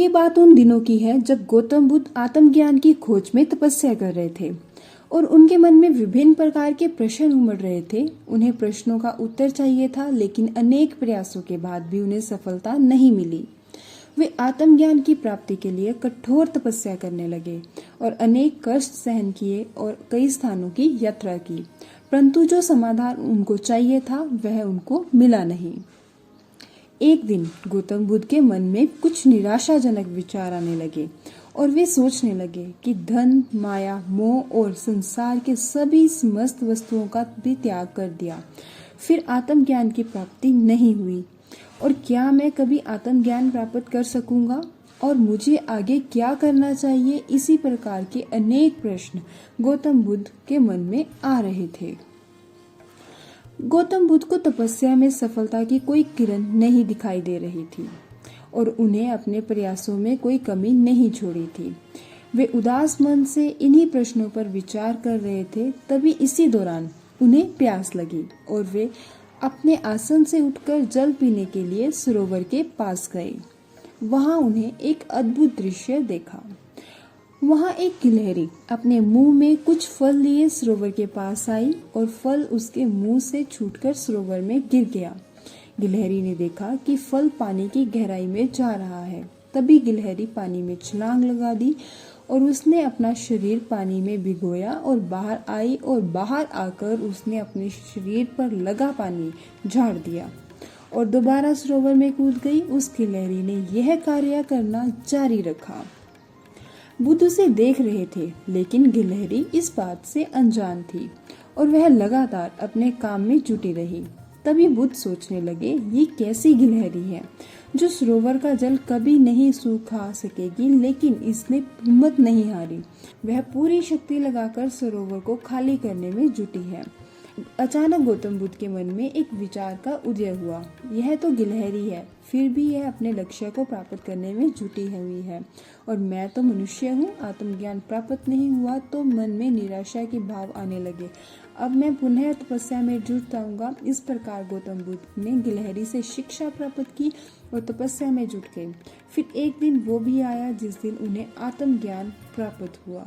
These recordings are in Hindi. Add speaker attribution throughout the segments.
Speaker 1: ये बात उन दिनों की है जब गौतम बुद्ध आत्मज्ञान की खोज में तपस्या कर रहे थे और उनके मन में विभिन्न प्रकार के प्रश्न उमड़ रहे थे। उन्हें प्रश्नों का उत्तर चाहिए था, लेकिन अनेक प्रयासों के बाद भी उन्हें सफलता नहीं मिली। वे आत्मज्ञान की प्राप्ति के लिए कठोर तपस्या करने लगे और अनेक कष्ट सहन किए और कई स्थानों की यात्रा की, परंतु जो समाधान उनको चाहिए था वह उनको मिला नहीं। एक दिन गौतम बुद्ध के मन में कुछ निराशाजनक विचार आने लगे और वे सोचने लगे कि धन, माया, मोह और संसार के सभी समस्त वस्तुओं का भी त्याग कर दिया, फिर आत्मज्ञान की प्राप्ति नहीं हुई। और क्या मैं कभी आत्मज्ञान प्राप्त कर सकूंगा और मुझे आगे क्या करना चाहिए? इसी प्रकार के अनेक प्रश्न गौतम बुद्ध के मन में आ रहे थे। गौतम बुद्ध को तपस्या में सफलता की कोई किरण नहीं दिखाई दे रही थी और उन्हें अपने प्रयासों में कोई कमी नहीं छोड़ी थी। वे उदास मन से इन्हीं प्रश्नों पर विचार कर रहे थे। तभी इसी दौरान उन्हें प्यास लगी और वे अपने आसन से उठकर जल पीने के लिए सरोवर के पास गए। वहां उन्हें एक अद्भुत दृश्य देखा। वहां एक गिलहरी अपने मुंह में कुछ फल लिए सरोवर के पास आई और फल उसके मुंह से छूटकर सरोवर में गिर गया। गिलहरी ने देखा कि फल पानी की गहराई में जा रहा है। तभी गिलहरी पानी में छलांग लगा दी और उसने अपना शरीर पानी में भिगोया और बाहर आई और बाहर आकर उसने अपने शरीर पर लगा पानी झाड़ दिया और दोबारा सरोवर में कूद गई। उस गिलहरी ने यह कार्य करना जारी रखा। बुद्ध उसे देख रहे थे, लेकिन गिलहरी इस बात से अनजान थी और वह लगातार अपने काम में जुटी रही। तभी बुद्ध सोचने लगे, ये कैसी गिलहरी है जो सरोवर का जल कभी नहीं सूखा सकेगी, लेकिन इसने हिम्मत नहीं हारी। वह पूरी शक्ति लगाकर सरोवर को खाली करने में जुटी है। अचानक गौतम बुद्ध के मन में एक विचार का उदय हुआ। यह तो गिलहरी है, फिर भी यह अपने लक्ष्य को प्राप्त करने में जुटी हुई है और मैं तो मनुष्य हूँ। आत्मज्ञान प्राप्त नहीं हुआ तो मन में निराशा के भाव आने लगे। अब मैं पुनः तपस्या में जुट जाऊंगा। इस प्रकार गौतम बुद्ध ने गिलहरी से शिक्षा प्राप्त की और तपस्या में जुट गए। फिर एक दिन वो भी आया जिस दिन उन्हें आत्मज्ञान प्राप्त हुआ।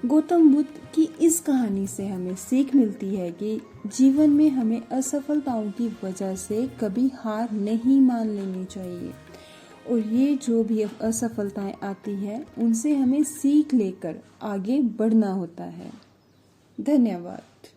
Speaker 1: गौतम बुद्ध की इस कहानी से हमें सीख मिलती है कि जीवन में हमें असफलताओं की वजह से कभी हार नहीं मान लेनी चाहिए और ये जो भी असफलताएं आती हैं उनसे हमें सीख लेकर आगे बढ़ना होता है। धन्यवाद।